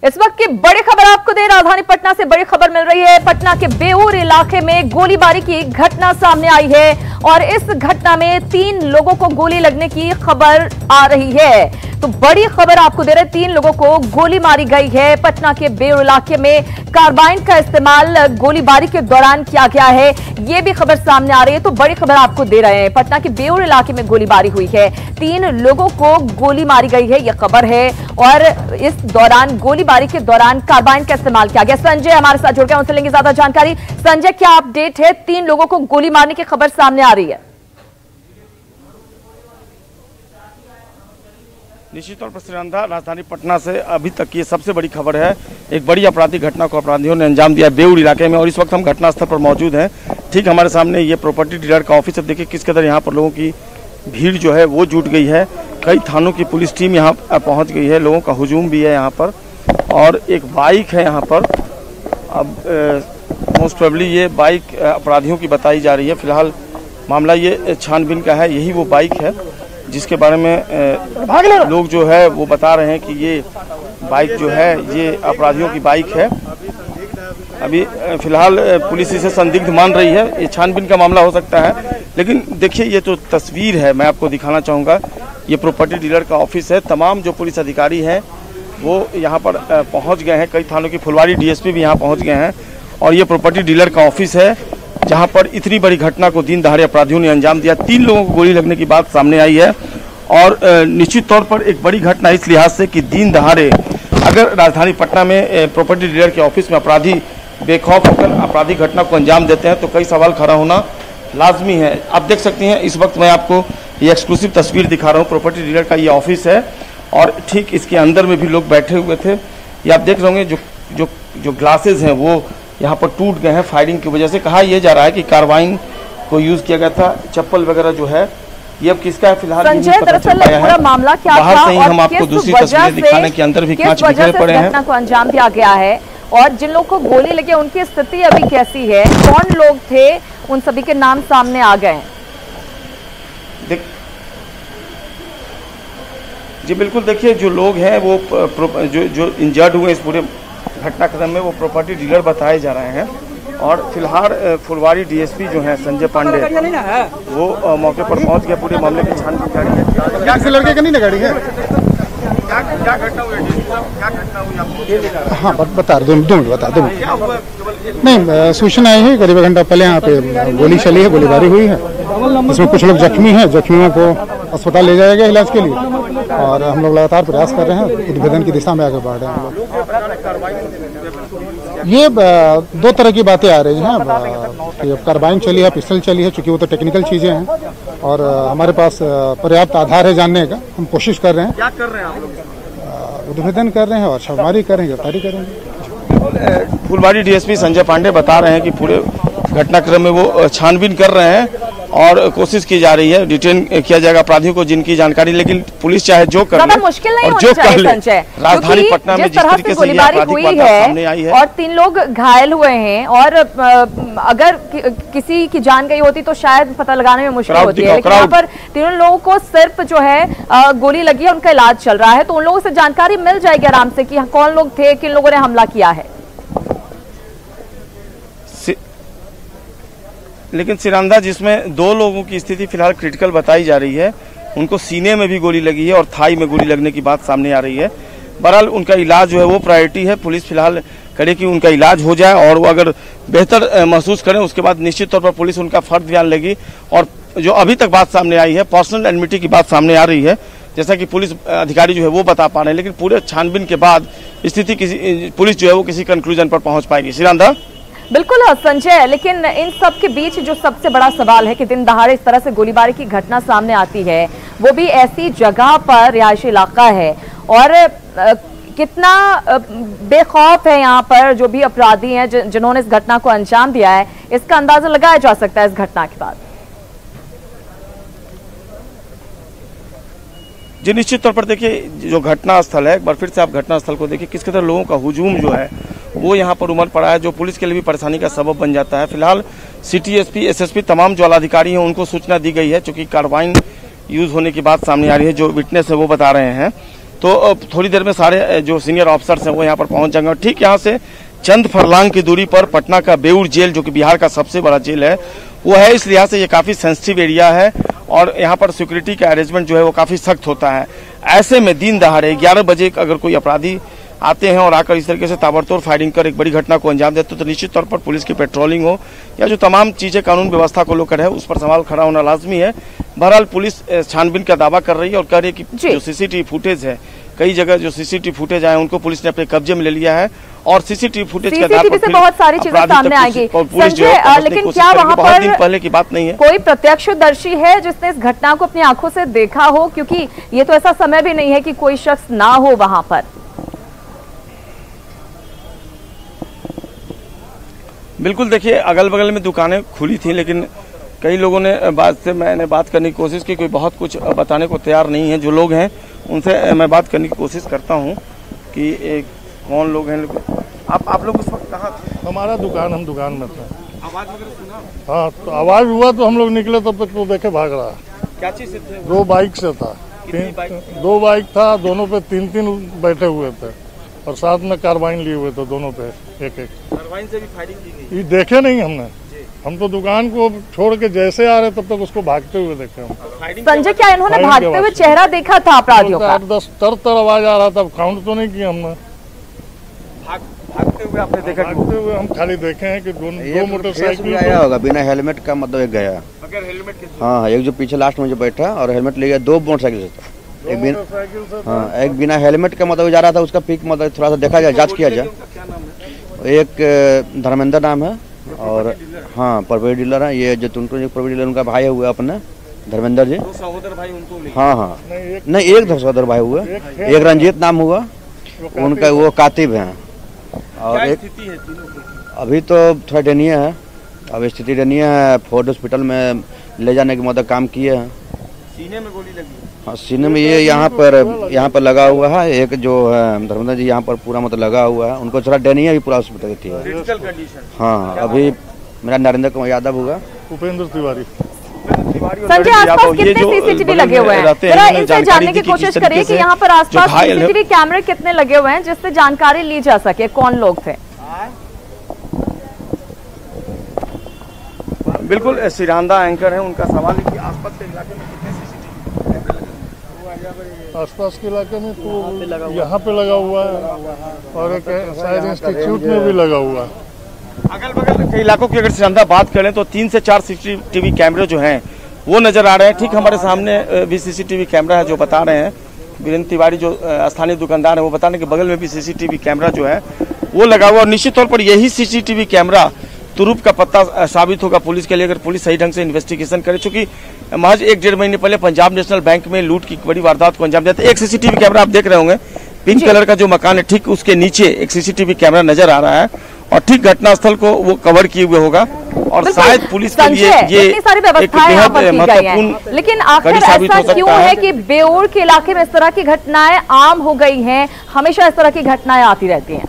इस वक्त की बड़ी खबर आपको दे, राजधानी पटना से बड़ी खबर मिल रही है। पटना के बेऊर इलाके में गोलीबारी की घटना सामने आई है और इस घटना में 3 लोगों को गोली लगने की खबर आ रही है। तो बड़ी खबर आपको दे रहे, 3 लोगों को गोली मारी गई है। पटना के बेऊर इलाके में कार्बाइन का इस्तेमाल गोलीबारी के दौरान किया गया है, यह भी खबर सामने आ रही है। तो बड़ी खबर आपको दे रहे हैं, पटना के बेऊर इलाके में गोलीबारी हुई है, 3 लोगों को गोली मारी गई है, यह खबर है। और इस दौरान गोलीबारी के दौरान कार्बाइन का इस्तेमाल किया गया। संजय हमारे साथ जुड़ गए, उनसे लेंगे ज्यादा जानकारी। संजय, क्या अपडेट है? 3 लोगों को गोली मारने की खबर सामने आ रही है। निश्चित तौर पर श्रीनंदा, राजधानी पटना से अभी तक की सबसे बड़ी खबर है। एक बड़ी आपराधिक घटना को अपराधियों ने अंजाम दिया बेऊर इलाके में और इस वक्त हम घटनास्थल पर मौजूद हैं। ठीक हमारे सामने ये प्रॉपर्टी डीलर का ऑफिस है। देखिए किस कदर यहाँ पर लोगों की भीड़ जो है वो जुट गई है। कई थानों की पुलिस टीम यहाँ पहुँच गई है, लोगों का हुजूम भी है यहाँ पर और एक बाइक है यहाँ पर। अब मोस्ट प्रोबेबली ये बाइक अपराधियों की बताई जा रही है। फिलहाल मामला ये छानबीन का है। यही वो बाइक है जिसके बारे में लोग जो है वो बता रहे हैं कि ये बाइक जो है ये अपराधियों की बाइक है। अभी फिलहाल पुलिस इसे संदिग्ध मान रही है, ये छानबीन का मामला हो सकता है। लेकिन देखिए ये तो तस्वीर है, मैं आपको दिखाना चाहूँगा। ये प्रॉपर्टी डीलर का ऑफिस है। तमाम जो पुलिस अधिकारी हैं वो यहाँ पर पहुँच गए हैं। कई थानों की फुलवारी डीएसपी भी यहाँ पहुँच गए हैं और ये प्रॉपर्टी डीलर का ऑफिस है जहां पर इतनी बड़ी घटना को दिन दहाड़े अपराधियों ने अंजाम दिया। 3 लोगों को गोली लगने की बात सामने आई है और निश्चित तौर पर एक बड़ी घटना इस लिहाज से कि दिन दहाड़े अगर राजधानी पटना में प्रॉपर्टी डीलर के ऑफिस में अपराधी बेखौफ होकर आपराधिक घटना को अंजाम देते हैं तो कई सवाल खड़ा होना लाजमी है। आप देख सकते हैं इस वक्त मैं आपको ये एक्सक्लूसिव तस्वीर दिखा रहा हूँ। प्रॉपर्टी डीलर का ये ऑफिस है और ठीक इसके अंदर में भी लोग बैठे हुए थे। ये आप देख रहे होंगे जो ग्लासेज हैं वो यहाँ पर टूट गए हैं फायरिंग की वजह से। कहा यह जा रहा है कि कार्बाइन को यूज किया गया था। चप्पल वगैरह जो है ये अब किसका है फिलहाल संजय, दरअसल पूरा मामला क्या था बाहर से ही हम आपको दूसरी तस्वीरें दिखाने के अंदर भी कांच बिखरे पड़े हैं। घटना को अंजाम दिया गया है और जिन लोगों को गोली लगी उनकी स्थिति अभी कैसी है, कौन लोग थे, उन सभी के नाम सामने आ गए हैं? जी बिल्कुल, देखिए जो लोग हैं वो जो इंजर्ड हुए इस पूरे घटनाक्रम में वो प्रॉपर्टी डीलर बताए जा रहे हैं और फिलहाल फुलवारी डीएसपी जो है संजय पांडे वो मौके पर पहुंच गए। पूरे मामले की छानबीन जारी है। क्या लड़के का नहीं ना गाड़ी है? क्या घटना हुई? हाँ बता दो मिनट बता दो। नहीं, सूचना आई है करीब घंटा पहले यहाँ पे गोली चली है, गोलीबारी हुई है। इसमें कुछ लोग जख्मी हैं, जख्मियों को अस्पताल ले जाया गया इलाज के लिए और हम लोग लगातार प्रयास कर रहे हैं, उद्भेदन की दिशा में आगे बढ़ रहे हैं हम लोग। ये 2 तरह की बातें आ रही हैं। कार्बाइन चली है, पिस्टल चली है, चूंकि वो तो टेक्निकल चीजें हैं और हमारे पास पर्याप्त आधार है जानने का। हम कोशिश कर रहे हैं। क्या कर रहे हैं आप लोग? उद्भेदन कर रहे हैं और छापेमारी कर रहे हैं, गिरफ्तारी करेंगे। फुलवारी डीएसपी संजय पांडे बता रहे हैं कि पूरे घटनाक्रम में वो छानबीन कर रहे हैं और कोशिश की जा रही है, डिटेन किया जाएगा अपराधियों को जिनकी जानकारी। लेकिन पुलिस चाहे जो कर ले मुश्किल नहीं और जो कर ले, संजय, राजधानी पटना में जिस तरीके से गोलीबारी हुई है और 3 लोग घायल हुए हैं और अगर किसी की जान गई होती तो शायद पता लगाने में मुश्किल होती है, लेकिन यहाँ पर 3 लोगों को सिर्फ जो है गोली लगी है, उनका इलाज चल रहा है। तो उन लोगों से जानकारी मिल जाएगी आराम से कि कौन लोग थे, किन लोगों ने हमला किया है। लेकिन सिरंदा जिसमें 2 लोगों की स्थिति फिलहाल क्रिटिकल बताई जा रही है, उनको सीने में भी गोली लगी है और थाई में गोली लगने की बात सामने आ रही है। बहरहाल उनका इलाज जो है वो प्रायोरिटी है। पुलिस फिलहाल करे कि उनका इलाज हो जाए और वो अगर बेहतर महसूस करें उसके बाद निश्चित तौर पर पुलिस उनका फर्ज ध्यान लेगी। और जो अभी तक बात सामने आई है, पर्सनल एनमिटी की बात सामने आ रही है, जैसा कि पुलिस अधिकारी जो है वो बता पा रहे हैं। लेकिन पूरे छानबीन के बाद स्थिति पुलिस जो है वो किसी कंक्लूजन पर पहुंच पाएगी। सिरंदा बिल्कुल संजय, लेकिन इन सब के बीच जो सबसे बड़ा सवाल है कि दिन दहाड़े इस तरह से गोलीबारी की घटना सामने आती है, वो भी ऐसी जगह पर रिहायशी इलाका है और कितना बेखौफ है यहाँ पर जो भी अपराधी हैं जिन्होंने इस घटना को अंजाम दिया है, इसका अंदाजा लगाया जा सकता है इस घटना के बाद। जी निश्चित तौर पर देखिए जो घटना स्थल है, एक बार फिर से आप घटना स्थल को देखिए किस कदर लोगों का हुजूम जो है वो यहाँ पर उमड़ पड़ा है, जो पुलिस के लिए भी परेशानी का सबब बन जाता है। फिलहाल सिटी एसपी, एसएसपी, तमाम जो आलाधिकारी हैं उनको सूचना दी गई है, चूंकि कार्बाइन यूज होने की बात सामने आ रही है। जो विटनेस है वो बता रहे हैं तो थोड़ी देर में सारे जो सीनियर ऑफिसर्स हैं वो यहाँ पर पहुंच जाएंगे। और ठीक यहाँ से चंद फरलांग की दूरी पर पटना का बेऊर जेल, जो कि बिहार का सबसे बड़ा जेल है, वो है। इस लिहाज से ये काफ़ी सेंसिटिव एरिया है और यहाँ पर सिक्योरिटी का अरेंजमेंट जो है वो काफ़ी सख्त होता है। ऐसे में दिन दहाड़े 11 बजे अगर कोई अपराधी आते हैं और आकर इस तरीके से ताबड़तोड़ फायरिंग कर एक बड़ी घटना को अंजाम देते तो निश्चित तौर पर पुलिस की पेट्रोलिंग हो या जो तमाम चीज़ें कानून व्यवस्था को लेकर है उस पर सवाल खड़ा होना लाजमी है। बहरहाल पुलिस छानबीन का दावा कर रही है और कह रही है कि जो सीसीटीवी फुटेज है, कई जगह जो सीसीटीवी फुटेज आए उनको पुलिस ने अपने कब्जे में ले लिया है और सीसीटीवी फुटेज के आधार पर बहुत सारी चीजें सामने आएंगी। लेकिन क्या वहाँ पर दिन पहले की बात नहीं है, कोई प्रत्यक्षदर्शी है जिसने इस घटना को अपनी आंखों से देखा हो? क्योंकि ये तो ऐसा समय भी नहीं है कि कोई शख्स ना हो वहां पर। बिल्कुल, देखिए अगल बगल में दुकानें खुली थी लेकिन कई लोगों ने मैंने बात करने की कोशिश की, कोई बहुत कुछ बताने को तैयार नहीं है। जो लोग हैं उनसे मैं बात करने की कोशिश करता हूं कि कौन लोग हैं। आप लोग उस वक्त कहाँ थे? हमारा दुकान, हम दुकान में थे। आवाज वगैरह सुना? हाँ, तो आवाज हुआ तो हम लोग निकले, तब तक तो देखे भाग रहा। क्या चीज से थे? 2 बाइक से था। 2 बाइक था, दोनों पे 3-3 बैठे हुए थे और साथ में कार्बाइन लिए हुए थे, दोनों पे एक-एक। कार्बाइन से भी फायरिंग की गई? ये देखे नहीं हमने, हम तो दुकान को छोड़ के जैसे आ रहे तब तक उसको भागते हुए देखे हम। संजय, क्या इन्होंने भागते हुए चेहरा देखा था अपराधियों का? 8-10 तर आवाज आ रहा था, काउंट तो नहीं किया हमने। भागते हुए आपने देखा? भागते हुए हम खाली देखे हैं कि 2 मोटरसाइकिल आया होगा बिना हेलमेट का, मतलब एक गया। बगैर हेलमेट के? हाँ, एक जो पीछे लास्ट में जो बैठा और हेलमेट ले गया, 2 मोटरसाइकिल से था। एक बिना हेलमेट का मतलब जा रहा था, उसका पिक मतलब थोड़ा सा देखा जाए, जांच किया जाए। एक धर्मेंद्र नाम है और हाँ प्रॉपर्टी डीलर है, ये जो प्रॉपर्टी डीलर उनका भाई हुआ अपने धर्मेंद्र जी। सहोदर भाई उनको? हाँ, नहीं एक सहोदर भाई हुआ, एक रंजीत नाम हुआ उनका, वो कातिब है। और एक अभी तो थोड़ा डनिया है, अब स्थिति डनिया है। फोर्ट हॉस्पिटल में ले जाने की मतलब काम किए हैं। सीने में गोली लगी? हाँ, सीने में ये यहाँ पर लगा हुआ है। एक जो है धर्मेंद्र जी यहाँ पर पूरा मतलब लगा हुआ है, उनको थोड़ा डनिया भी पूरा हॉस्पिटल थी। हाँ, अभी मेरा नरेंद्र कुमार यादव होगा। उपेंद्र तिवारी। संजय, आसपास कितने सीसीटीवी लगे हुए हैं? जरा इनसे जानने की कोशिश करिए कि यहाँ पर आसपास सीसीटीवी कैमरे कितने लगे हुए हैं जिससे जानकारी ली जा सके कौन लोग थे। बिल्कुल, सिरांदा एंकर है, उनका सवाल है कि आसपास के इलाके में कितने सीसीटीवी कैमरे लगे? आसपास के इलाके में तो यहाँ पे लगा हुआ है और एक शायद इंस्टीट्यूट में भी लगा हुआ है। अगल बगल के इलाकों की अगर सिरांदा बात करें तो 3 से 4 सीसीटीवी कैमरे जो हैं वो नजर आ रहे हैं। ठीक हमारे सामने भी सीसीटीवी कैमरा है जो बता रहे हैं वीरेंद्र तिवारी जो स्थानीय दुकानदार है, वो बता रहे हैं कि बगल में भी सीसीटीवी कैमरा जो है वो लगा हुआ। और निश्चित तौर पर यही सीसीटीवी कैमरा तुरुप का पत्ता साबित होगा पुलिस के लिए, अगर पुलिस सही ढंग से इन्वेस्टिगेशन करे। चूंकि महज 1-1.5 महीने पहले पंजाब नेशनल बैंक में लूट की बड़ी वारदात को अंजाम दिया था। एक सीसीटीवी कैमरा आप देख रहे होंगे, पिंक कलर का जो मकान है ठीक उसके नीचे एक सीसीटीवी कैमरा नजर आ रहा है और ठीक घटनास्थल को वो कवर किए हुए होगा और शायद पुलिस के लिए ये एक बेहद महत्वपूर्ण। लेकिन आखिर ऐसा क्यों है कि बेऊर के इलाके में इस तरह की घटनाएं आम हो गई हैं? हमेशा इस तरह की घटनाएं आती रहती हैं।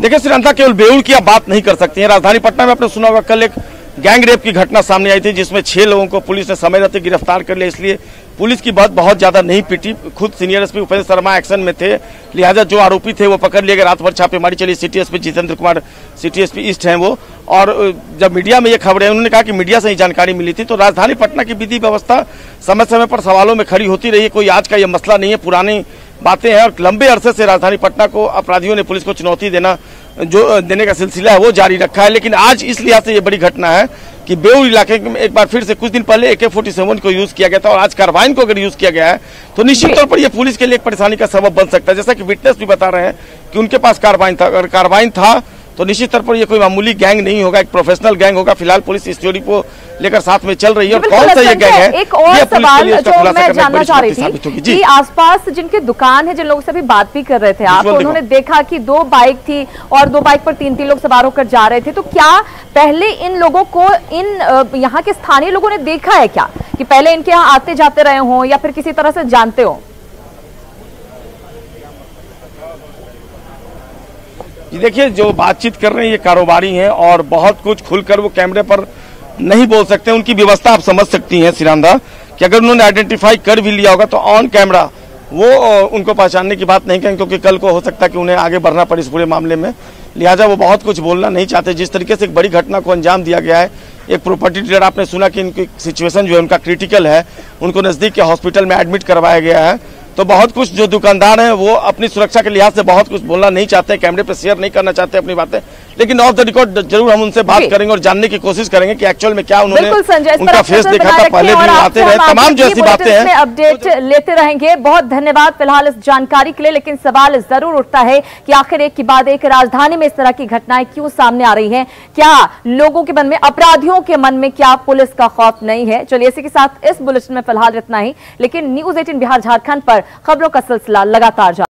देखिए श्रीलंका केवल बेऊर की आप बात नहीं कर सकती हैं। राजधानी पटना में आपने सुना होगा कल एक गैंग रेप की घटना सामने आई थी जिसमें 6 लोगों को पुलिस ने समय रहते गिरफ्तार कर लिया। इसलिए पुलिस की बात बहुत ज्यादा नहीं पिटी। खुद senior SP Upendra Sharma action में थे, लिहाजा जो आरोपी थे वो पकड़ लिए गए। रात भर छापेमारी चली। City SP Jitendra Kumar city SP east हैं वो, और जब मीडिया में ये खबर है उन्होंने कहा कि मीडिया से ही जानकारी मिली थी। तो राजधानी पटना की विधि व्यवस्था समय समय पर सवालों में खड़ी होती रही है। कोई आज का ये मसला नहीं है, पुरानी बातें हैं और लंबे अरसे से राजधानी पटना को अपराधियों ने पुलिस को चुनौती देने का सिलसिला है वो जारी रखा है। लेकिन आज इस लिहाज से ये बड़ी घटना है कि बेऊर इलाके में एक बार फिर से कुछ दिन पहले AK-47 को यूज किया गया था और आज कार्बाइन को अगर यूज किया गया है तो निश्चित तौर पर यह पुलिस के लिए एक परेशानी का सबब बन सकता है। जैसा कि विटनेस भी बता रहे हैं कि उनके पास कार्बाइन था, अगर कार्बाइन था तो निश्चित तौर पर ये कोई मामूली गैंग नहीं होगा, एक प्रोफेशनल गैंग होगा। फिलहाल पुलिस इस चोरी को लेकर साथ में चल रही है। और कौन सा ये गैंग है, एक और सवाल जो मैं जानना चाह रही थी कि आसपास जिनकी दुकान है, जिन लोगों से भी बात भी कर रहे थे आप, उन्होंने देखा कि 2 बाइक थी और 2 बाइक पर 3 लोग सवार होकर जा रहे थे। तो क्या पहले इन लोगों को यहाँ के स्थानीय लोगों ने देखा है क्या, कि पहले इनके यहाँ आते जाते रहे हों या फिर किसी तरह से जानते हो? जी देखिए, जो बातचीत कर रहे हैं ये कारोबारी हैं और बहुत कुछ खुलकर वो कैमरे पर नहीं बोल सकते। उनकी व्यवस्था आप समझ सकती हैं सिरांधा कि अगर उन्होंने आइडेंटिफाई कर भी लिया होगा तो ऑन कैमरा वो उनको पहचानने की बात नहीं करेंगे, क्योंकि कल को हो सकता है कि उन्हें आगे बढ़ना पड़े इस पूरे मामले में। लिहाजा वो बहुत कुछ बोलना नहीं चाहते। जिस तरीके से एक बड़ी घटना को अंजाम दिया गया है, एक प्रॉपर्टी डीलर, आपने सुना कि इनकी सिचुएशन जो है उनका क्रिटिकल है, उनको नजदीक के हॉस्पिटल में एडमिट करवाया गया है। तो बहुत कुछ जो दुकानदार हैं वो अपनी सुरक्षा के लिहाज से बहुत कुछ बोलना नहीं चाहते, कैमरे पे शेयर नहीं करना चाहते अपनी बातें, लेकिन ऑफ द रिकॉर्ड जरूर हम उनसे बात करेंगे और जानने की कोशिश करेंगे कि एक्चुअल में क्या उन्होंने उनका फेस देखा था, पहले भी आते रहे, तमाम जो ऐसी बातें हैं अपडेट लेते रहेंगे। बहुत धन्यवाद फिलहाल इस जानकारी के लिए, लेकिन सवाल जरूर उठता है कि आखिर एक के बाद एक राजधानी में इस तरह की घटनाएं क्यों सामने आ रही हैं? क्या लोगों के मन में, अपराधियों के मन में क्या पुलिस का खौफ नहीं है? चलिए इसी के साथ इस बुलेटिन में फिलहाल इतना ही, लेकिन न्यूज़ 18 बिहार झारखंड पर खबरों का सिलसिला लगातार जारी।